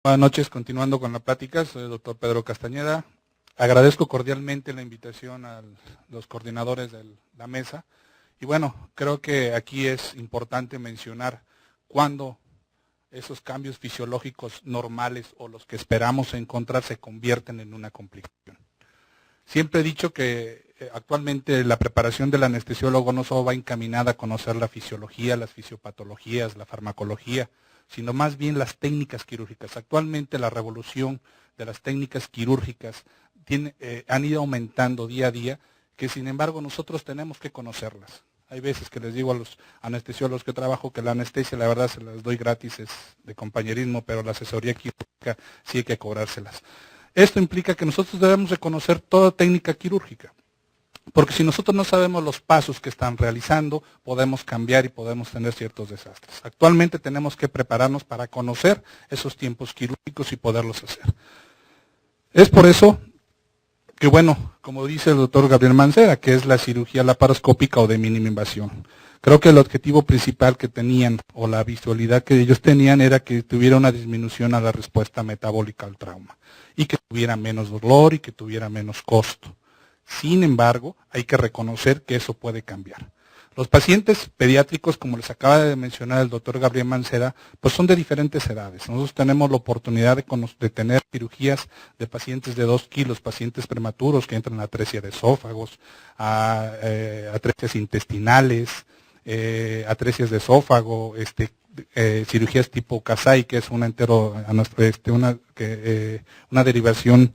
Buenas noches, continuando con la plática, soy el doctor Pedro Castañeda. Agradezco cordialmente la invitación a los coordinadores de la mesa. Y bueno, creo que aquí es importante mencionar cuándo esos cambios fisiológicos normales o los que esperamos encontrar se convierten en una complicación. Siempre he dicho que actualmente la preparación del anestesiólogo no solo va encaminada a conocer la fisiología, las fisiopatologías, la farmacología, sino más bien las técnicas quirúrgicas. Actualmente la revolución de las técnicas quirúrgicas han ido aumentando día a día, que sin embargo nosotros tenemos que conocerlas. Hay veces que les digo a los anestesiólogos que trabajo que la anestesia, la verdad, se las doy gratis, es de compañerismo, pero la asesoría quirúrgica sí hay que cobrárselas. Esto implica que nosotros debemos de conocer toda técnica quirúrgica, porque si nosotros no sabemos los pasos que están realizando, podemos cambiar y podemos tener ciertos desastres. Actualmente tenemos que prepararnos para conocer esos tiempos quirúrgicos y poderlos hacer. Es por eso que, bueno, como dice el doctor Gabriel Mancera, que es la cirugía laparoscópica o de mínima invasión. Creo que el objetivo principal que tenían, o la visualidad que ellos tenían, era que tuviera una disminución a la respuesta metabólica al trauma, y que tuviera menos dolor y que tuviera menos costo. Sin embargo, hay que reconocer que eso puede cambiar. Los pacientes pediátricos, como les acaba de mencionar el doctor Gabriel Mancera, pues son de diferentes edades. Nosotros tenemos la oportunidad de tener cirugías de pacientes de 2 kilos, pacientes prematuros que entran a atresia de esófagos, a atresias intestinales, atresias de esófago, cirugías tipo Kasai, que es una derivación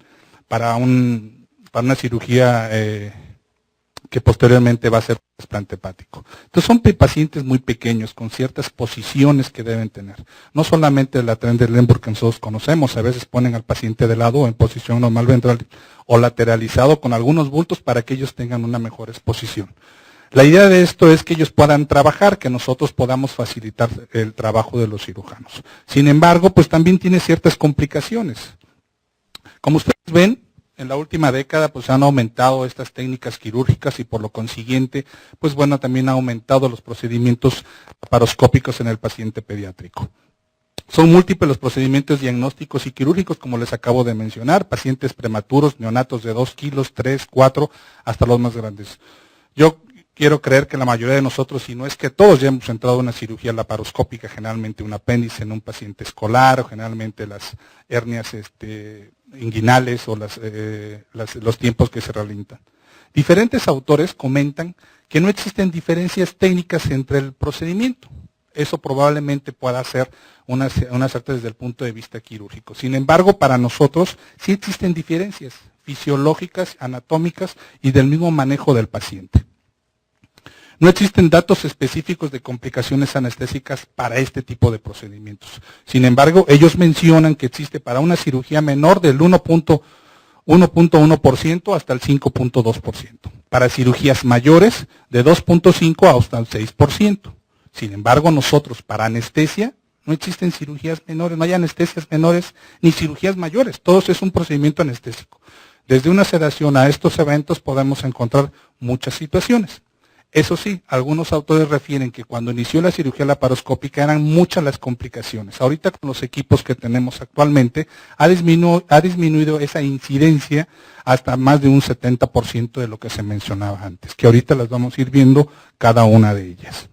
para una cirugía que posteriormente va a ser trasplante hepático. Entonces son pacientes muy pequeños con ciertas posiciones que deben tener. No solamente la Trendelenburg que nosotros conocemos, a veces ponen al paciente de lado en posición normal ventral o lateralizado con algunos bultos para que ellos tengan una mejor exposición. La idea de esto es que ellos puedan trabajar, que nosotros podamos facilitar el trabajo de los cirujanos. Sin embargo, pues también tiene ciertas complicaciones. Como ustedes ven, en la última década pues han aumentado estas técnicas quirúrgicas y por lo consiguiente, pues bueno, también ha aumentado los procedimientos laparoscópicos en el paciente pediátrico. Son múltiples los procedimientos diagnósticos y quirúrgicos, como les acabo de mencionar, pacientes prematuros, neonatos de 2 kilos, 3, 4, hasta los más grandes. Yo quiero creer que la mayoría de nosotros, si no es que todos, ya hemos entrado en una cirugía laparoscópica, generalmente un apéndice en un paciente escolar, o generalmente las hernias inguinales o los tiempos que se realizan. Diferentes autores comentan que no existen diferencias técnicas entre el procedimiento. Eso probablemente pueda ser una acerta desde el punto de vista quirúrgico. Sin embargo, para nosotros sí existen diferencias fisiológicas, anatómicas y del mismo manejo del paciente. No existen datos específicos de complicaciones anestésicas para este tipo de procedimientos. Sin embargo, ellos mencionan que existe para una cirugía menor del 1.1% hasta el 5.2%. Para cirugías mayores de 2.5 hasta el 6%. Sin embargo, nosotros para anestesia no existen cirugías menores, no hay anestesias menores ni cirugías mayores. Todo es un procedimiento anestésico. Desde una sedación a estos eventos podemos encontrar muchas situaciones. Eso sí, algunos autores refieren que cuando inició la cirugía laparoscópica eran muchas las complicaciones. Ahorita con los equipos que tenemos actualmente ha disminuido esa incidencia hasta más de un 70% de lo que se mencionaba antes, que ahorita las vamos a ir viendo cada una de ellas.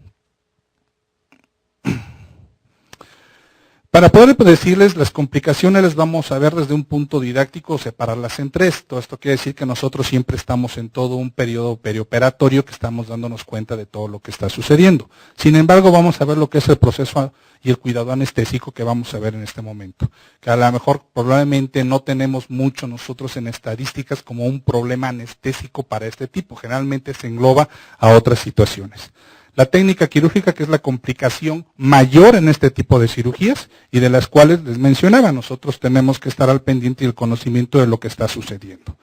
Para poder decirles las complicaciones las vamos a ver desde un punto didáctico, separarlas en 3. Todo esto quiere decir que nosotros siempre estamos en todo un periodo perioperatorio que estamos dándonos cuenta de todo lo que está sucediendo. Sin embargo, vamos a ver lo que es el proceso y el cuidado anestésico que vamos a ver en este momento. Que a lo mejor probablemente no tenemos mucho nosotros en estadísticas como un problema anestésico para este tipo. Generalmente se engloba a otras situaciones. La técnica quirúrgica, que es la complicación mayor en este tipo de cirugías y de las cuales les mencionaba, nosotros tenemos que estar al pendiente y el conocimiento de lo que está sucediendo.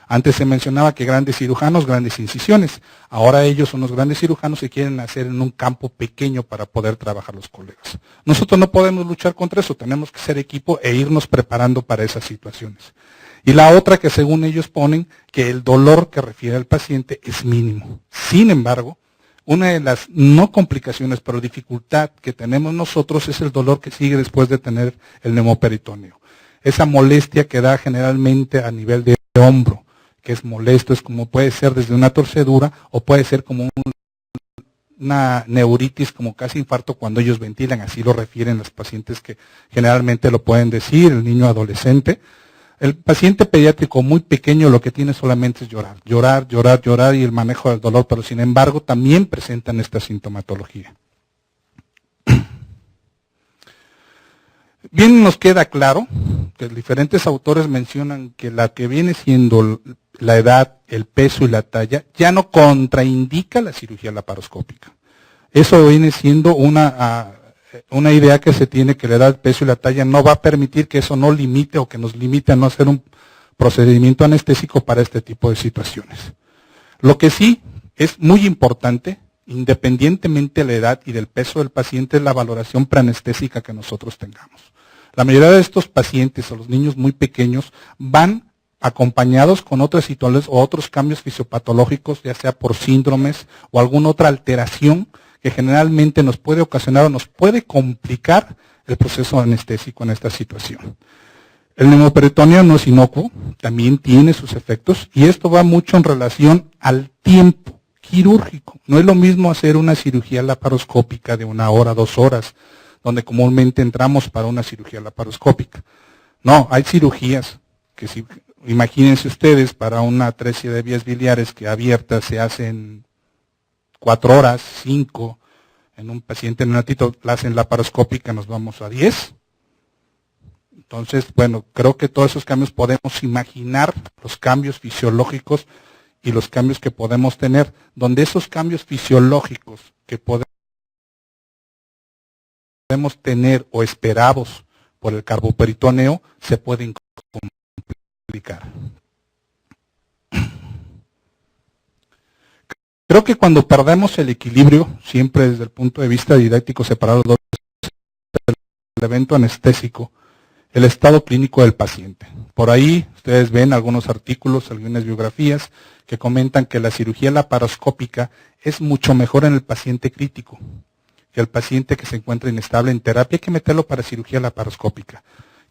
Antes se mencionaba que grandes cirujanos, grandes incisiones. Ahora ellos son los grandes cirujanos que quieren hacer en un campo pequeño para poder trabajar los colegas. Nosotros no podemos luchar contra eso, tenemos que ser equipo e irnos preparando para esas situaciones. Y la otra que según ellos ponen que el dolor que refiere al paciente es mínimo. Sin embargo, una de las no complicaciones, pero dificultad que tenemos nosotros es el dolor que sigue después de tener el neumoperitoneo. esa molestia que da generalmente a nivel de hombro, que es molesto, es como puede ser desde una torcedura o puede ser como una neuritis, como casi infarto cuando ellos ventilan, así lo refieren los pacientes que generalmente lo pueden decir, el niño adolescente. El paciente pediátrico muy pequeño lo que tiene solamente es llorar, llorar, llorar, llorar y el manejo del dolor, pero sin embargo también presentan esta sintomatología. Bien nos queda claro que diferentes autores mencionan que la que viene siendo la edad, el peso y la talla ya no contraindica la cirugía laparoscópica. Eso viene siendo una idea que se tiene, que la edad, el peso y la talla no va a permitir que eso no limite o que nos limite a no hacer un procedimiento anestésico para este tipo de situaciones. Lo que sí es muy importante, independientemente de la edad y del peso del paciente, es la valoración preanestésica que nosotros tengamos. La mayoría de estos pacientes o los niños muy pequeños van acompañados con otras situaciones o otros cambios fisiopatológicos, ya sea por síndromes o alguna otra alteración que generalmente nos puede ocasionar o nos puede complicar el proceso anestésico en esta situación. El neumoperitoneo no es inocuo, también tiene sus efectos y esto va mucho en relación al tiempo quirúrgico. No es lo mismo hacer una cirugía laparoscópica de 1 hora, 2 horas, donde comúnmente entramos para una cirugía laparoscópica. No, hay cirugías que si, imagínense ustedes, para una atresia de vías biliares que abierta se hacen 4 horas, 5, en un paciente neonatito la hacen laparoscópica, nos vamos a 10. Entonces, bueno, creo que todos esos cambios podemos imaginar los cambios fisiológicos y los cambios que podemos tener, donde esos cambios fisiológicos que podemos tener o esperados por el carboperitoneo se pueden complicar. Creo que cuando perdemos el equilibrio, siempre desde el punto de vista didáctico separado del evento anestésico, el estado clínico del paciente. Por ahí ustedes ven algunos artículos, algunas biografías que comentan que la cirugía laparoscópica es mucho mejor en el paciente crítico que el paciente que se encuentra inestable en terapia. Hay que meterlo para cirugía laparoscópica.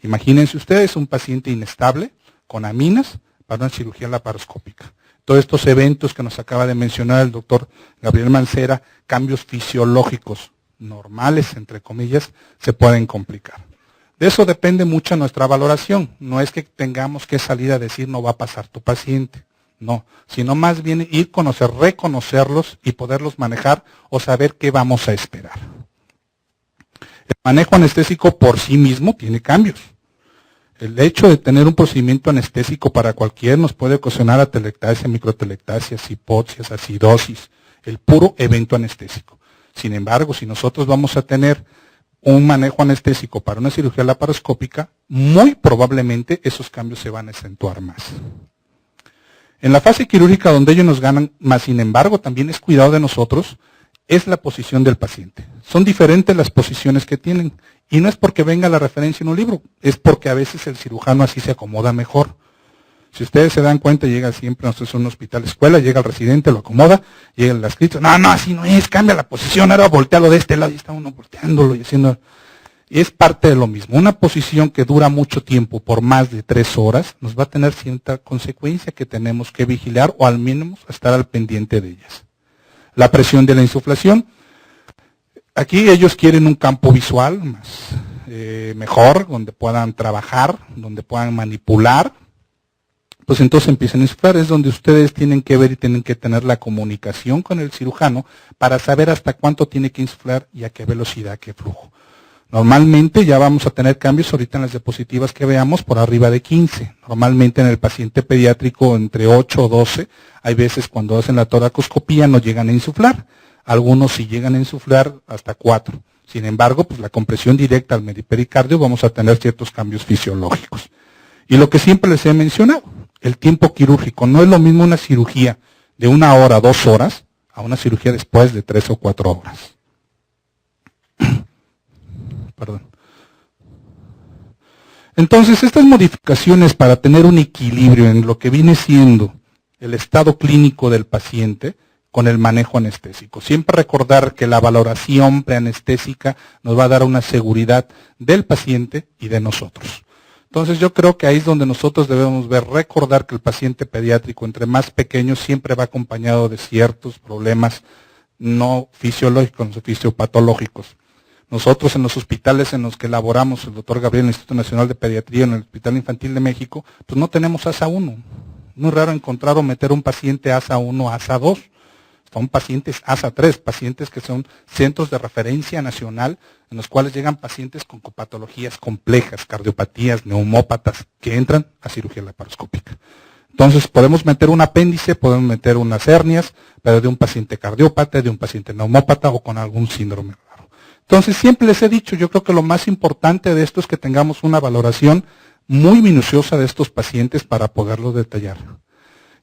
Imagínense ustedes un paciente inestable con aminas para una cirugía laparoscópica. Todos estos eventos que nos acaba de mencionar el doctor Gabriel Mancera, cambios fisiológicos normales, entre comillas, se pueden complicar. De eso depende mucho nuestra valoración. No es que tengamos que salir a decir no va a pasar tu paciente. No, sino más bien ir reconocerlos y poderlos manejar o saber qué vamos a esperar. El manejo anestésico por sí mismo tiene cambios. El hecho de tener un procedimiento anestésico para cualquiera nos puede ocasionar atelectasia, microatelectasias, hipoxias, acidosis, el puro evento anestésico. Sin embargo, si nosotros vamos a tener un manejo anestésico para una cirugía laparoscópica, muy probablemente esos cambios se van a acentuar más. En la fase quirúrgica donde ellos nos ganan, más sin embargo también es cuidado de nosotros, es la posición del paciente. Son diferentes las posiciones que tienen. Y no es porque venga la referencia en un libro, es porque a veces el cirujano así se acomoda mejor. Si ustedes se dan cuenta, llega siempre, nosotros es un hospital escuela, llega el residente, lo acomoda, llega el adscrito, no, así no es, cambia la posición, ahora voltealo de este lado, y está uno volteándolo y haciendo. Y es parte de lo mismo. Una posición que dura mucho tiempo, por más de 3 horas, nos va a tener cierta consecuencia que tenemos que vigilar o al menos estar al pendiente de ellas. La presión de la insuflación. Aquí ellos quieren un campo visual más mejor, donde puedan trabajar, donde puedan manipular. Pues entonces empiezan a insuflar, es donde ustedes tienen que ver y tienen que tener la comunicación con el cirujano para saber hasta cuánto tiene que insuflar y a qué velocidad, qué flujo. Normalmente ya vamos a tener cambios ahorita en las diapositivas que veamos por arriba de 15. Normalmente en el paciente pediátrico entre 8 o 12, hay veces cuando hacen la toracoscopía no llegan a insuflar. Algunos sí llegan a insuflar hasta 4. Sin embargo, pues la compresión directa al medipericardio vamos a tener ciertos cambios fisiológicos. Y lo que siempre les he mencionado, el tiempo quirúrgico. No es lo mismo una cirugía de 1 hora, 2 horas, a una cirugía después de 3 o 4 horas. Perdón. Entonces, estas modificaciones para tener un equilibrio en lo que viene siendo el estado clínico del paciente con el manejo anestésico. Siempre recordar que la valoración preanestésica nos va a dar una seguridad del paciente y de nosotros. Entonces yo creo que ahí es donde nosotros debemos recordar que el paciente pediátrico, entre más pequeño, siempre va acompañado de ciertos problemas no fisiológicos, no fisiopatológicos. Nosotros en los hospitales en los que laboramos, el doctor Gabriel, en el Instituto Nacional de Pediatría, en el Hospital Infantil de México, pues no tenemos ASA 1. Muy raro encontrar o meter un paciente ASA 1, ASA 2. Son pacientes ASA 3, pacientes que son centros de referencia nacional en los cuales llegan pacientes con patologías complejas, cardiopatías, neumópatas, que entran a cirugía laparoscópica. Entonces podemos meter un apéndice, podemos meter unas hernias, pero de un paciente cardiópata, de un paciente neumópata o con algún síndrome raro. Entonces siempre les he dicho, yo creo que lo más importante de esto es que tengamos una valoración muy minuciosa de estos pacientes para poderlos detallar.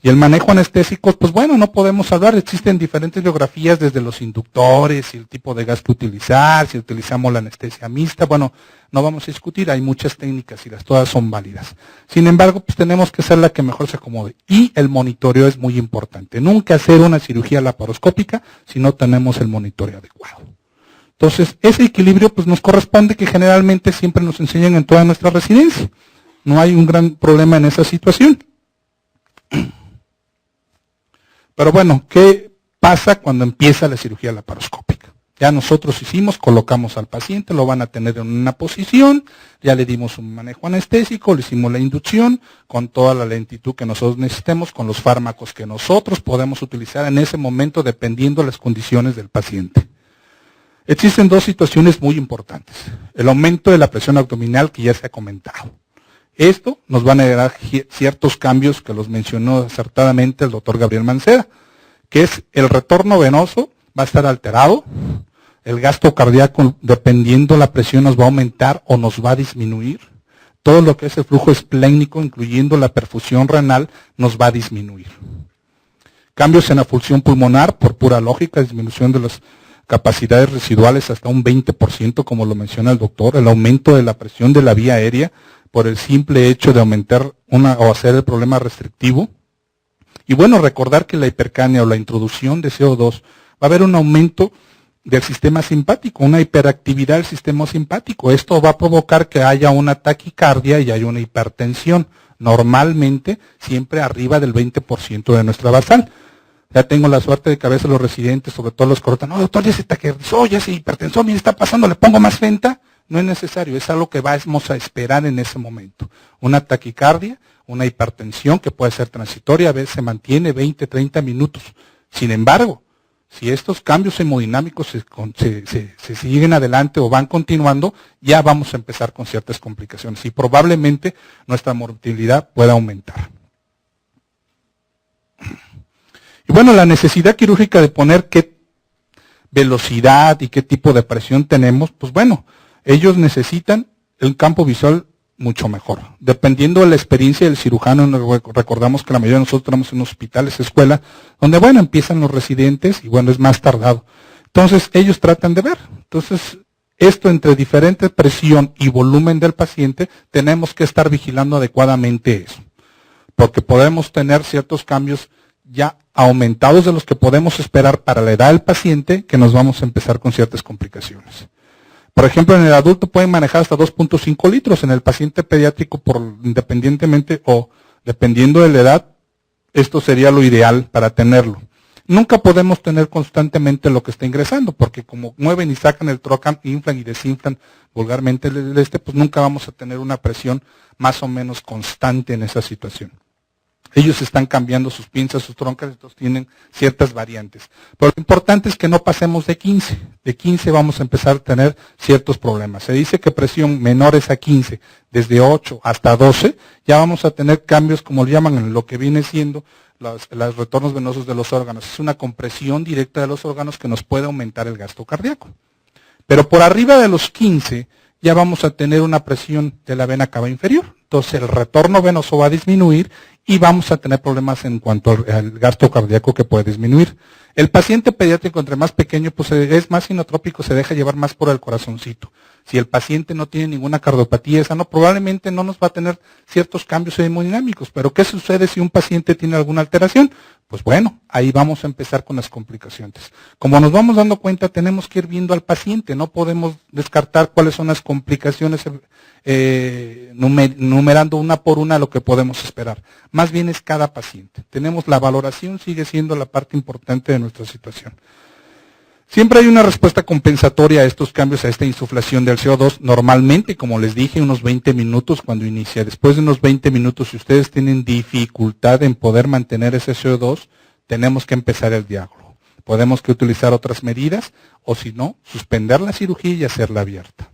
Y el manejo anestésico, pues bueno, no podemos hablar, existen diferentes biografías desde los inductores, y el tipo de gas que utilizar, si utilizamos la anestesia mixta, bueno, no vamos a discutir, hay muchas técnicas y todas son válidas. Sin embargo, pues tenemos que hacer la que mejor se acomode. Y el monitoreo es muy importante. Nunca hacer una cirugía laparoscópica si no tenemos el monitoreo adecuado. Entonces, ese equilibrio pues nos corresponde, que generalmente siempre nos enseñan en toda nuestra residencia. No hay un gran problema en esa situación. Pero bueno, ¿qué pasa cuando empieza la cirugía laparoscópica? Ya nosotros colocamos al paciente, lo van a tener en una posición, ya le dimos un manejo anestésico, le hicimos la inducción con toda la lentitud que nosotros necesitemos, con los fármacos que nosotros podemos utilizar en ese momento dependiendo de las condiciones del paciente. Existen dos situaciones muy importantes. El aumento de la presión abdominal, que ya se ha comentado. Esto nos va a generar ciertos cambios que los mencionó acertadamente el doctor Gabriel Mancera, que es el retorno venoso va a estar alterado, el gasto cardíaco, dependiendo la presión, nos va a aumentar o nos va a disminuir. Todo lo que es el flujo esplénico, incluyendo la perfusión renal, nos va a disminuir. Cambios en la función pulmonar, por pura lógica, disminución de las capacidades residuales hasta un 20%, como lo menciona el doctor, el aumento de la presión de la vía aérea, por el simple hecho de aumentar o hacer el problema restrictivo. Y bueno, recordar que la hipercapnia o la introducción de CO2 va a haber un aumento del sistema simpático, una hiperactividad del sistema simpático. Esto va a provocar que haya una taquicardia y haya una hipertensión, normalmente siempre arriba del 20% de nuestra basal. Ya tengo la suerte de que a veces los residentes, sobre todo los cortan, no doctor, ya se taquicardizó, ya se hipertensó, mire, está pasando, le pongo más Fenta. No es necesario, es algo que vamos a esperar en ese momento. Una taquicardia, una hipertensión que puede ser transitoria, a veces se mantiene 20, 30 minutos. Sin embargo, si estos cambios hemodinámicos se siguen adelante o van continuando, ya vamos a empezar con ciertas complicaciones y probablemente nuestra mortalidad pueda aumentar. Y bueno, la necesidad quirúrgica de poner qué velocidad y qué tipo de presión tenemos, pues bueno, ellos necesitan un campo visual mucho mejor. Dependiendo de la experiencia del cirujano, recordamos que la mayoría de nosotros tenemos en hospitales, escuelas, donde bueno, empiezan los residentes y bueno, es más tardado. Entonces, ellos tratan de ver. Entonces, esto entre diferente presión y volumen del paciente, tenemos que estar vigilando adecuadamente eso. Porque podemos tener ciertos cambios ya aumentados de los que podemos esperar para la edad del paciente, que nos vamos a empezar con ciertas complicaciones. Por ejemplo, en el adulto pueden manejar hasta 2.5 litros, en el paciente pediátrico, independientemente o dependiendo de la edad, esto sería lo ideal para tenerlo. Nunca podemos tener constantemente lo que está ingresando, porque como mueven y sacan el trocan, inflan y desinflan vulgarmente pues nunca vamos a tener una presión más o menos constante en esa situación. Ellos están cambiando sus pinzas, sus troncas, entonces tienen ciertas variantes. Pero lo importante es que no pasemos de 15. De 15 vamos a empezar a tener ciertos problemas. Se dice que presión menores a 15, desde 8 hasta 12, ya vamos a tener cambios, como le llaman, en lo que viene siendo los retornos venosos de los órganos. Es una compresión directa de los órganos que nos puede aumentar el gasto cardíaco. Pero por arriba de los 15, ya vamos a tener una presión de la vena cava inferior. Entonces el retorno venoso va a disminuir y vamos a tener problemas en cuanto al gasto cardíaco que puede disminuir. El paciente pediátrico, entre más pequeño, pues es más inotrópico, se deja llevar más por el corazoncito. Si el paciente no tiene ninguna cardiopatía esa, no, probablemente no nos va a tener ciertos cambios hemodinámicos. Pero ¿qué sucede si un paciente tiene alguna alteración? Pues bueno, ahí vamos a empezar con las complicaciones. Como nos vamos dando cuenta, tenemos que ir viendo al paciente, no podemos descartar cuáles son las complicaciones numerando una por una lo que podemos esperar. Más bien es cada paciente. Tenemos la valoración, sigue siendo la parte importante de nuestra situación. Siempre hay una respuesta compensatoria a estos cambios, a esta insuflación del CO2. Normalmente, como les dije, unos 20 minutos cuando inicia. Después de unos 20 minutos, si ustedes tienen dificultad en poder mantener ese CO2, tenemos que empezar el diálogo. Podemos que utilizar otras medidas o si no, suspender la cirugía y hacerla abierta.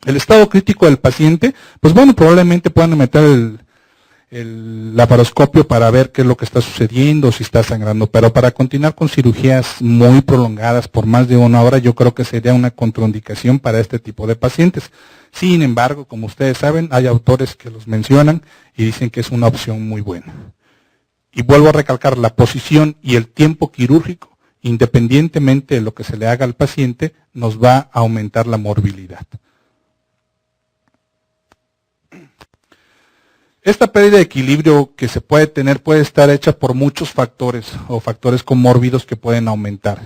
El estado crítico del paciente, pues bueno, probablemente puedan meter el laparoscopio para ver qué es lo que está sucediendo, si está sangrando, pero para continuar con cirugías muy prolongadas por más de 1 hora, yo creo que sería una contraindicación para este tipo de pacientes. Sin embargo, como ustedes saben, hay autores que los mencionan y dicen que es una opción muy buena. Y vuelvo a recalcar, la posición y el tiempo quirúrgico, independientemente de lo que se le haga al paciente, nos va a aumentar la morbilidad. Esta pérdida de equilibrio que se puede tener puede estar hecha por muchos factores o factores comórbidos que pueden aumentar.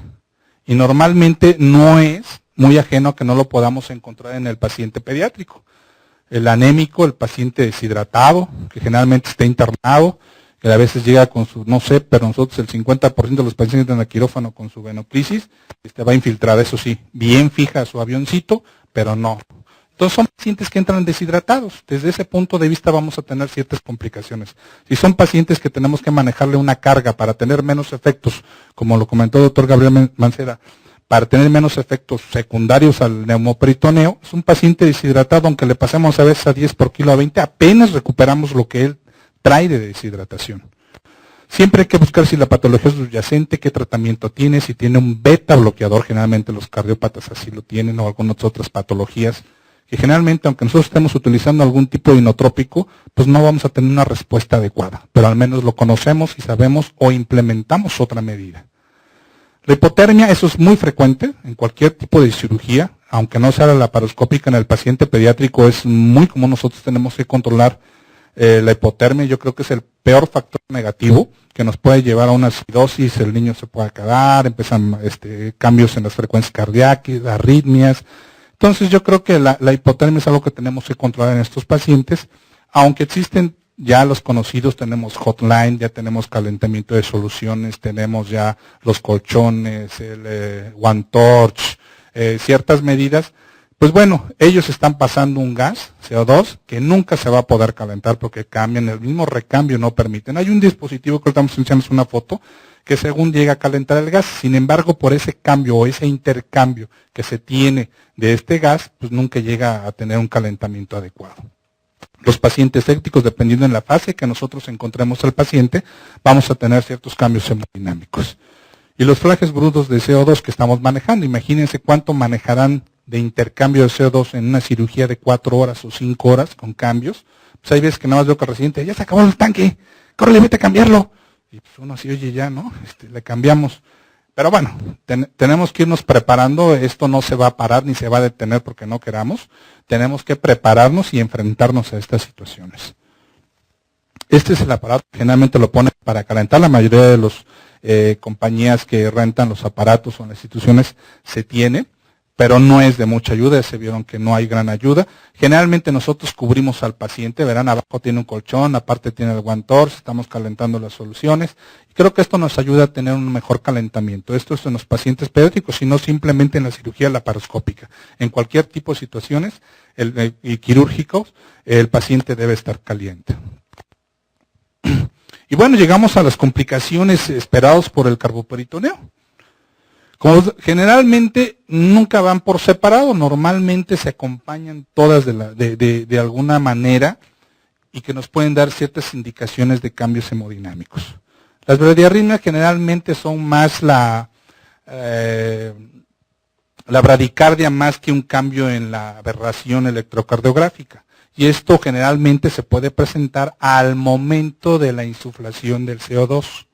Y normalmente no es muy ajeno a que no lo podamos encontrar en el paciente pediátrico. El anémico, el paciente deshidratado, que generalmente está internado, que a veces llega con su, no sé, pero nosotros el 50% de los pacientes en el quirófano con su venoclisis, va infiltrada, eso sí, bien fija a su avioncito, pero no. Entonces son pacientes que entran deshidratados. Desde ese punto de vista vamos a tener ciertas complicaciones. Si son pacientes que tenemos que manejarle una carga para tener menos efectos, como lo comentó el doctor Gabriel Mancera, para tener menos efectos secundarios al neumoperitoneo, es un paciente deshidratado, aunque le pasemos a veces a 10 por kilo a 20, apenas recuperamos lo que él trae de deshidratación. Siempre hay que buscar si la patología es subyacente, qué tratamiento tiene, si tiene un beta bloqueador, generalmente los cardiópatas así lo tienen, o algunas otras patologías, que generalmente, aunque nosotros estemos utilizando algún tipo de inotrópico, pues no vamos a tener una respuesta adecuada, pero al menos lo conocemos y sabemos o implementamos otra medida. La hipotermia, eso es muy frecuente en cualquier tipo de cirugía, aunque no sea la laparoscópica, en el paciente pediátrico es muy común, nosotros tenemos que controlar la hipotermia. Yo creo que es el peor factor negativo que nos puede llevar a una acidosis, el niño se puede quedar, empiezan cambios en las frecuencias cardíacas, arritmias. Entonces yo creo que la hipotermia es algo que tenemos que controlar en estos pacientes, aunque existen ya los conocidos, tenemos hotline, ya tenemos calentamiento de soluciones, tenemos ya los colchones, el One Torch, ciertas medidas. Pues bueno, ellos están pasando un gas, CO2, que nunca se va a poder calentar porque cambian, el mismo recambio no permiten. Hay un dispositivo que estamos enseñando una foto, que según llega a calentar el gas, sin embargo, por ese cambio o ese intercambio que se tiene de este gas, pues nunca llega a tener un calentamiento adecuado. Los pacientes sépticos, dependiendo en la fase que nosotros encontremos al paciente, vamos a tener ciertos cambios hemodinámicos. Y los flajes brutos de CO2 que estamos manejando, imagínense cuánto manejarán de intercambio de CO2 en una cirugía de 4 horas o 5 horas con cambios. Pues hay veces que nada más veo que el residente, ya se acabó el tanque, córrele, vete a cambiarlo. Y pues uno así, oye, ya, ¿no? Le cambiamos. Pero bueno, tenemos que irnos preparando, esto no se va a parar ni se va a detener porque no queramos. Tenemos que prepararnos y enfrentarnos a estas situaciones. Este es el aparato, generalmente lo ponen para calentar, la mayoría de las compañías que rentan los aparatos o en las instituciones se tiene, pero no es de mucha ayuda, se vieron que no hay gran ayuda. Generalmente nosotros cubrimos al paciente, verán, abajo tiene un colchón, aparte tiene el One Torch, estamos calentando las soluciones. Y creo que esto nos ayuda a tener un mejor calentamiento. Esto es en los pacientes pediátricos, sino simplemente en la cirugía laparoscópica. En cualquier tipo de situaciones y quirúrgicos, el paciente debe estar caliente. Y bueno, llegamos a las complicaciones esperadas por el carboperitoneo. Como generalmente nunca van por separado, normalmente se acompañan todas de alguna manera y que nos pueden dar ciertas indicaciones de cambios hemodinámicos. Las bradiarritmias generalmente son más la bradicardia más que un cambio en la aberración electrocardiográfica. Y esto generalmente se puede presentar al momento de la insuflación del CO2.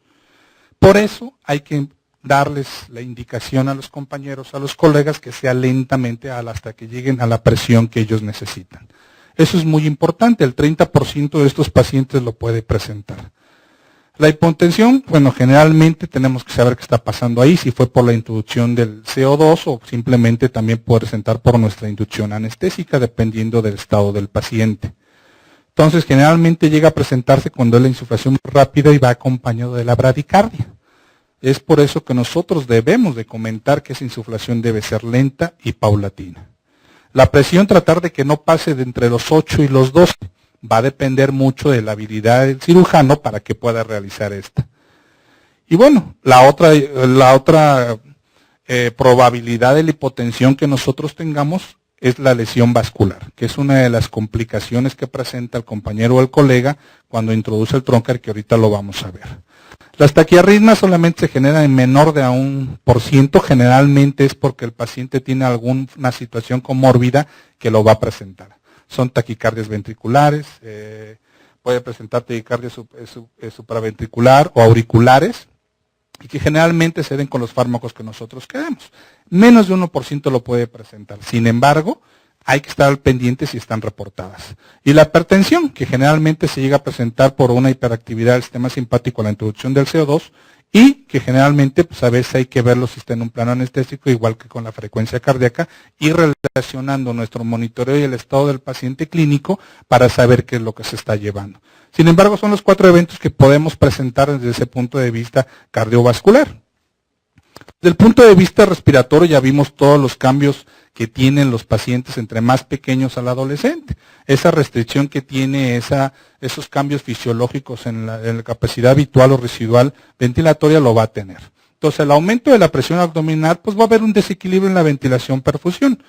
Por eso hay que darles la indicación a los compañeros, a los colegas, que sea lentamente hasta que lleguen a la presión que ellos necesitan. Eso es muy importante, el 30% de estos pacientes lo puede presentar. La hipotensión, bueno, generalmente tenemos que saber qué está pasando ahí, si fue por la introducción del CO2 o simplemente también puede presentar por nuestra inducción anestésica, dependiendo del estado del paciente. Entonces, generalmente llega a presentarse cuando es la insuflación rápida y va acompañado de la bradicardia. Es por eso que nosotros debemos de comentar que esa insuflación debe ser lenta y paulatina. La presión, tratar de que no pase de entre los 8 y los 12. Va a depender mucho de la habilidad del cirujano para que pueda realizar esta. Y bueno, la otra probabilidad de la hipotensión que nosotros tengamos es la lesión vascular, que es una de las complicaciones que presenta el compañero o el colega cuando introduce el trunker, que ahorita lo vamos a ver. Las taquiarritmias solamente se generan en menor de a 1%, generalmente es porque el paciente tiene alguna situación comórbida que lo va a presentar. Son taquicardias ventriculares, puede presentar taquicardia supraventricular o auriculares, y que generalmente se den con los fármacos que nosotros queremos. Menos de 1% lo puede presentar. Sin embargo, hay que estar al pendiente si están reportadas. Y la hipertensión, que generalmente se llega a presentar por una hiperactividad del sistema simpático a la introducción del CO2, y que generalmente pues a veces hay que verlo si está en un plano anestésico, igual que con la frecuencia cardíaca, y relacionando nuestro monitoreo y el estado del paciente clínico para saber qué es lo que se está llevando. Sin embargo, son los 4 eventos que podemos presentar desde ese punto de vista cardiovascular. Desde el punto de vista respiratorio ya vimos todos los cambios que tienen los pacientes entre más pequeños al adolescente. Esa restricción que tiene esos cambios fisiológicos en la capacidad habitual o residual ventilatoria lo va a tener. Entonces, el aumento de la presión abdominal, pues va a haber un desequilibrio en la ventilación-perfusión.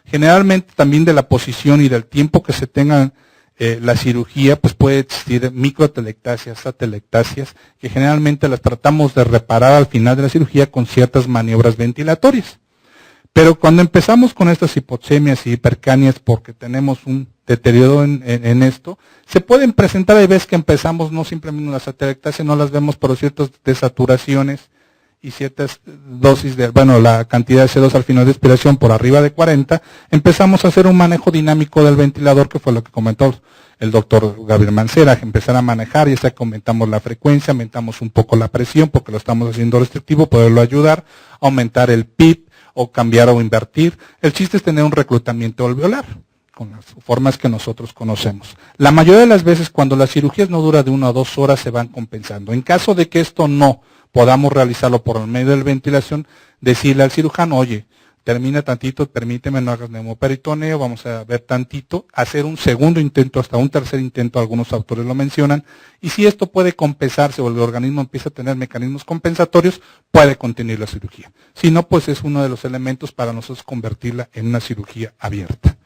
Generalmente también de la posición y del tiempo que se tenga la cirugía, pues puede existir microtelectasias, atelectasias, que generalmente las tratamos de reparar al final de la cirugía con ciertas maniobras ventilatorias. Pero cuando empezamos con estas hipoxemias y hipercanias, porque tenemos un deterioro en esto, se pueden presentar, hay veces que empezamos no simplemente las atelectasias, no las vemos, pero ciertas desaturaciones y ciertas dosis la cantidad de CO2 al final de expiración por arriba de 40, empezamos a hacer un manejo dinámico del ventilador, que fue lo que comentó el doctor Gabriel Mancera, empezar a manejar, ya sea que aumentamos la frecuencia, aumentamos un poco la presión, porque lo estamos haciendo restrictivo, poderlo ayudar, aumentar el PIB, o cambiar o invertir. El chiste es tener un reclutamiento alveolar, con las formas que nosotros conocemos. La mayoría de las veces, cuando las cirugías no duran de 1 a 2 horas, se van compensando. En caso de que esto no podamos realizarlo por medio de la ventilación, decirle al cirujano, oye, termina tantito, permíteme, no hagas neumoperitoneo, vamos a ver tantito, hacer un segundo intento, hasta un tercer intento, algunos autores lo mencionan, y si esto puede compensarse o el organismo empieza a tener mecanismos compensatorios, puede continuar la cirugía. Si no, pues es uno de los elementos para nosotros convertirla en una cirugía abierta.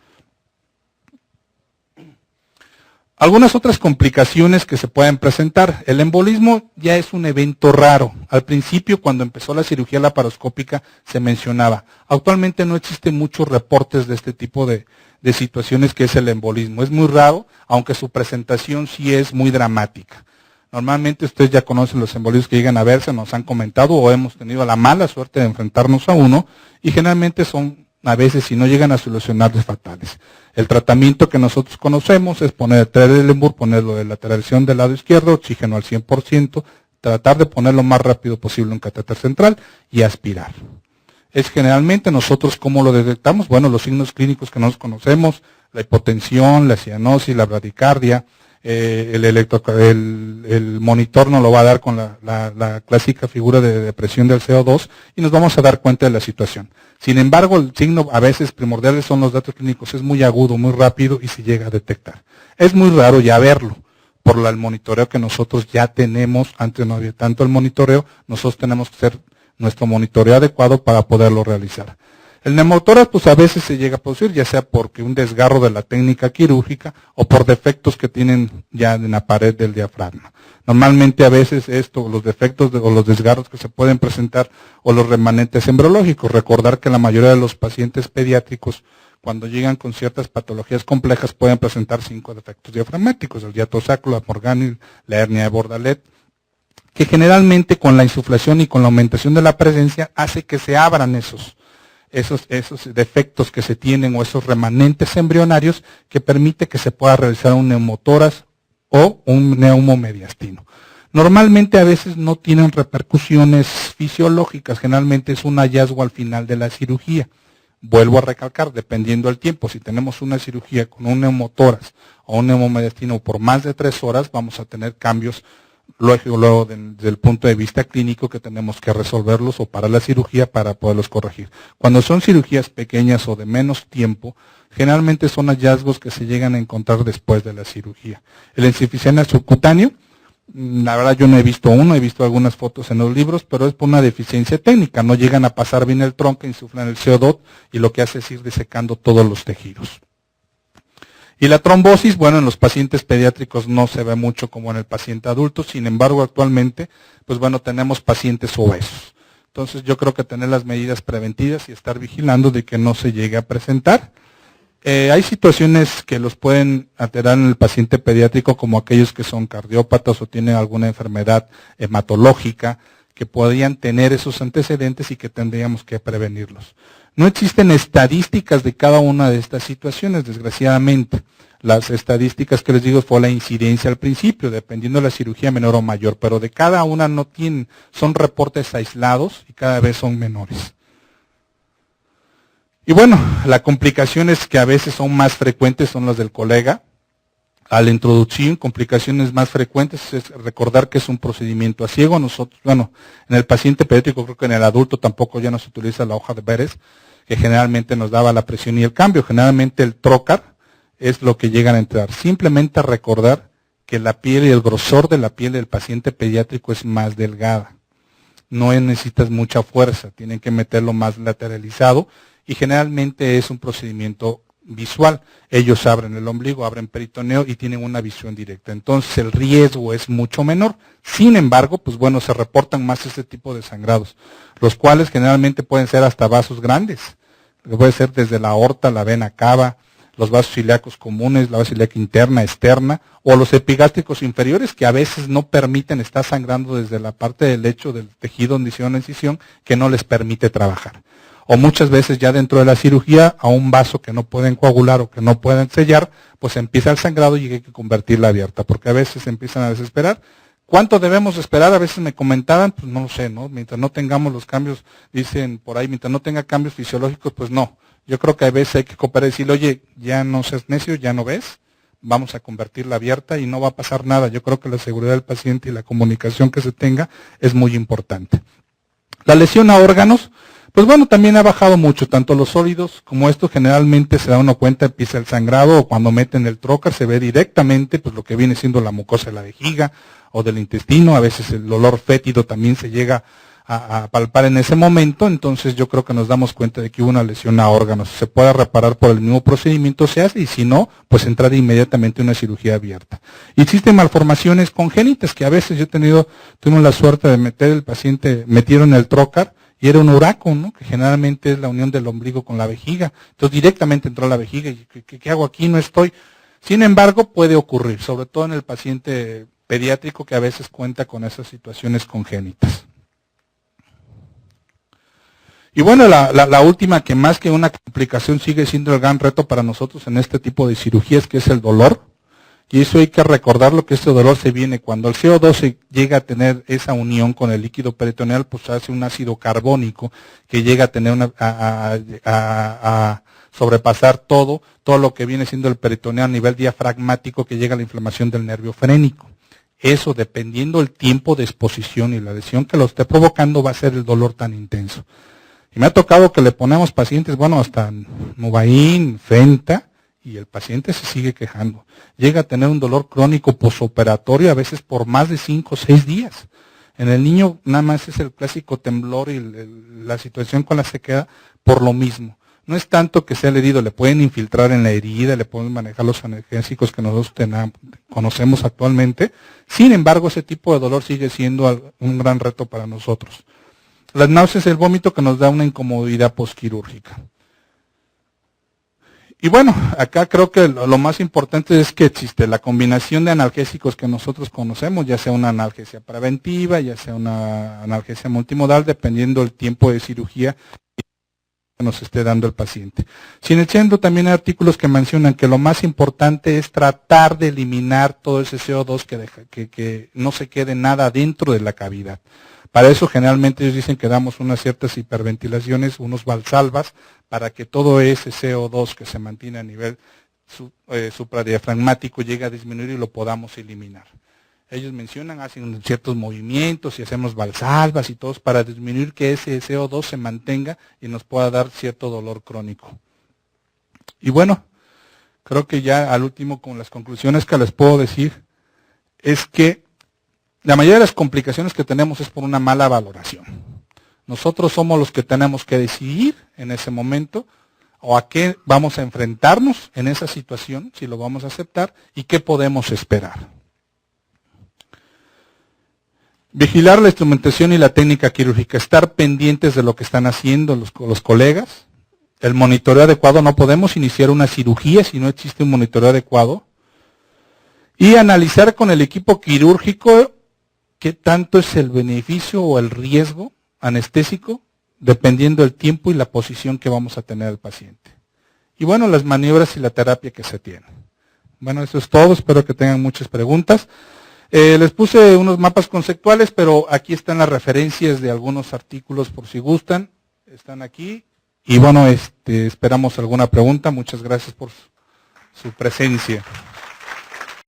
Algunas otras complicaciones que se pueden presentar. El embolismo ya es un evento raro. Al principio, cuando empezó la cirugía laparoscópica, se mencionaba. Actualmente no existen muchos reportes de este tipo de situaciones que es el embolismo. Es muy raro, aunque su presentación sí es muy dramática. Normalmente ustedes ya conocen los embolismos que llegan a verse, nos han comentado o hemos tenido la mala suerte de enfrentarnos a uno, y generalmente son, a veces, si no llegan a solucionarles, fatales. El tratamiento que nosotros conocemos es poner el Trendelenburg, ponerlo de lateralización del lado izquierdo, oxígeno al 100%, tratar de ponerlo lo más rápido posible en catéter central y aspirar. Es generalmente nosotros, ¿cómo lo detectamos? Bueno, los signos clínicos que nos conocemos, la hipotensión, la cianosis, la bradicardia, el monitor nos lo va a dar con la clásica figura de depresión del CO2 y nos vamos a dar cuenta de la situación. Sin embargo, el signo a veces primordial son los datos clínicos, es muy agudo, muy rápido y se llega a detectar. Es muy raro ya verlo por el monitoreo que nosotros ya tenemos. Antes no había tanto el monitoreo, nosotros tenemos que hacer nuestro monitoreo adecuado para poderlo realizar. El neumotórax pues a veces se llega a producir, ya sea porque un desgarro de la técnica quirúrgica o por defectos que tienen ya en la pared del diafragma. Normalmente a veces los defectos o los desgarros que se pueden presentar o los remanentes embriológicos. Recordar que la mayoría de los pacientes pediátricos, cuando llegan con ciertas patologías complejas, pueden presentar 5 defectos diafragmáticos: el hiato sacro, la morganil, la hernia de Bordalet, que generalmente con la insuflación y con la aumentación de la presencia hace que se abran esos defectos que se tienen o esos remanentes embrionarios que permite que se pueda realizar un neumotórax o un neumomediastino. Normalmente a veces no tienen repercusiones fisiológicas, generalmente es un hallazgo al final de la cirugía. Vuelvo a recalcar, dependiendo del tiempo, si tenemos una cirugía con un neumotórax o un neumomediastino por más de 3 horas, vamos a tener cambios luego desde el punto de vista clínico que tenemos que resolverlos o para la cirugía para poderlos corregir. Cuando son cirugías pequeñas o de menos tiempo, generalmente son hallazgos que se llegan a encontrar después de la cirugía. El enfisema subcutáneo, la verdad yo no he visto uno, he visto algunas fotos en los libros, pero es por una deficiencia técnica, no llegan a pasar bien el tronco, insuflan el CO2 y lo que hace es ir desecando todos los tejidos. Y la trombosis, bueno, en los pacientes pediátricos no se ve mucho como en el paciente adulto, sin embargo actualmente, pues bueno, tenemos pacientes obesos. Entonces yo creo que tener las medidas preventivas y estar vigilando de que no se llegue a presentar. Hay situaciones que los pueden alterar en el paciente pediátrico como aquellos que son cardiópatas o tienen alguna enfermedad hematológica, que podrían tener esos antecedentes y que tendríamos que prevenirlos. No existen estadísticas de cada una de estas situaciones, desgraciadamente. Las estadísticas que les digo fue la incidencia al principio, dependiendo de la cirugía menor o mayor, pero de cada una no tienen, son reportes aislados y cada vez son menores. Y bueno, las complicaciones que a veces son más frecuentes son las del colega. A la introducción, complicaciones más frecuentes es recordar que es un procedimiento a ciego. Nosotros, bueno, en el paciente pediátrico, creo que en el adulto tampoco ya no se utiliza la hoja de Beres, que generalmente nos daba la presión y el cambio. Generalmente el trocar es lo que llegan a entrar. Simplemente recordar que la piel y el grosor de la piel del paciente pediátrico es más delgada. No necesitas mucha fuerza, tienen que meterlo más lateralizado y generalmente es un procedimiento visual. Ellos abren el ombligo, abren peritoneo y tienen una visión directa. Entonces el riesgo es mucho menor. Sin embargo, pues bueno, se reportan más este tipo de sangrados, los cuales generalmente pueden ser hasta vasos grandes. Puede ser desde la aorta, la vena cava, los vasos ilíacos comunes, la vasa ilíaca interna, externa, o los epigástricos inferiores que a veces no permiten, estar sangrando desde la parte del lecho del tejido donde hicieron la incisión, que no les permite trabajar. O muchas veces ya dentro de la cirugía, a un vaso que no pueden coagular o que no pueden sellar, pues empieza el sangrado y hay que convertirla abierta, porque a veces se empiezan a desesperar. ¿Cuánto debemos esperar? A veces me comentaban, pues no lo sé, ¿no? Mientras no tengamos los cambios, dicen por ahí, mientras no tenga cambios fisiológicos, pues no. Yo creo que a veces hay que cooperar y decirle, oye, ya no seas necio, ya no ves, vamos a convertirla abierta y no va a pasar nada. Yo creo que la seguridad del paciente y la comunicación que se tenga es muy importante. La lesión a órganos, pues bueno, también ha bajado mucho, tanto los sólidos como esto generalmente se da uno cuenta, empieza el sangrado o cuando meten el trocar se ve directamente pues lo que viene siendo la mucosa de la vejiga o del intestino, a veces el olor fétido también se llega a palpar en ese momento, entonces yo creo que nos damos cuenta de que hubo una lesión a órganos. Se puede reparar por el mismo procedimiento, se hace, y si no, pues entrar inmediatamente en una cirugía abierta. Existen malformaciones congénitas que a veces tuvimos la suerte de meter el paciente, metieron el trocar, y era un uraco, ¿no? Que generalmente es la unión del ombligo con la vejiga. Entonces directamente entró a la vejiga y ¿qué hago aquí? No estoy. Sin embargo, puede ocurrir, sobre todo en el paciente pediátrico que a veces cuenta con esas situaciones congénitas. Y bueno, la última, que más que una complicación sigue siendo el gran reto para nosotros en este tipo de cirugías, que es el dolor. Y eso hay que recordarlo, que este dolor se viene cuando el CO2 se llega a tener esa unión con el líquido peritoneal, pues hace un ácido carbónico que llega a tener a sobrepasar todo lo que viene siendo el peritoneal a nivel diafragmático, que llega a la inflamación del nervio frénico. Eso, dependiendo el tiempo de exposición y la lesión que lo esté provocando, va a ser el dolor tan intenso. Y me ha tocado que le ponemos pacientes, bueno, hasta Novain, Fenta, y el paciente se sigue quejando. Llega a tener un dolor crónico posoperatorio, a veces por más de 5 o 6 días. En el niño nada más es el clásico temblor y la situación con la sequedad por lo mismo. No es tanto que sea el herido, le pueden infiltrar en la herida, le pueden manejar los analgésicos que nosotros conocemos actualmente. Sin embargo, ese tipo de dolor sigue siendo un gran reto para nosotros. Las náuseas y el vómito que nos da una incomodidad posquirúrgica. Y bueno, acá creo que lo más importante es que existe la combinación de analgésicos que nosotros conocemos, ya sea una analgesia preventiva, ya sea una analgesia multimodal, dependiendo del tiempo de cirugía que nos esté dando el paciente. Siendo también hay artículos que mencionan que lo más importante es tratar de eliminar todo ese CO2 que no se quede nada dentro de la cavidad. Para eso generalmente ellos dicen que damos unas ciertas hiperventilaciones, unos valsalvas, para que todo ese CO2 que se mantiene a nivel supradiafragmático llegue a disminuir y lo podamos eliminar. Ellos mencionan, hacen ciertos movimientos y hacemos valsalvas y todos para disminuir que ese CO2 se mantenga y nos pueda dar cierto dolor crónico. Y bueno, creo que ya al último con las conclusiones que les puedo decir es que la mayoría de las complicaciones que tenemos es por una mala valoración. Nosotros somos los que tenemos que decidir en ese momento o a qué vamos a enfrentarnos en esa situación, si lo vamos a aceptar y qué podemos esperar. Vigilar la instrumentación y la técnica quirúrgica, estar pendientes de lo que están haciendo los colegas. El monitoreo adecuado, no podemos iniciar una cirugía si no existe un monitoreo adecuado. Y analizar con el equipo quirúrgico qué tanto es el beneficio o el riesgo anestésico, dependiendo del tiempo y la posición que vamos a tener al paciente. Y bueno, las maniobras y la terapia que se tiene. Bueno, eso es todo, espero que tengan muchas preguntas. Les puse unos mapas conceptuales, pero aquí están las referencias de algunos artículos por si gustan. Están aquí. Y bueno, esperamos alguna pregunta. Muchas gracias por su presencia.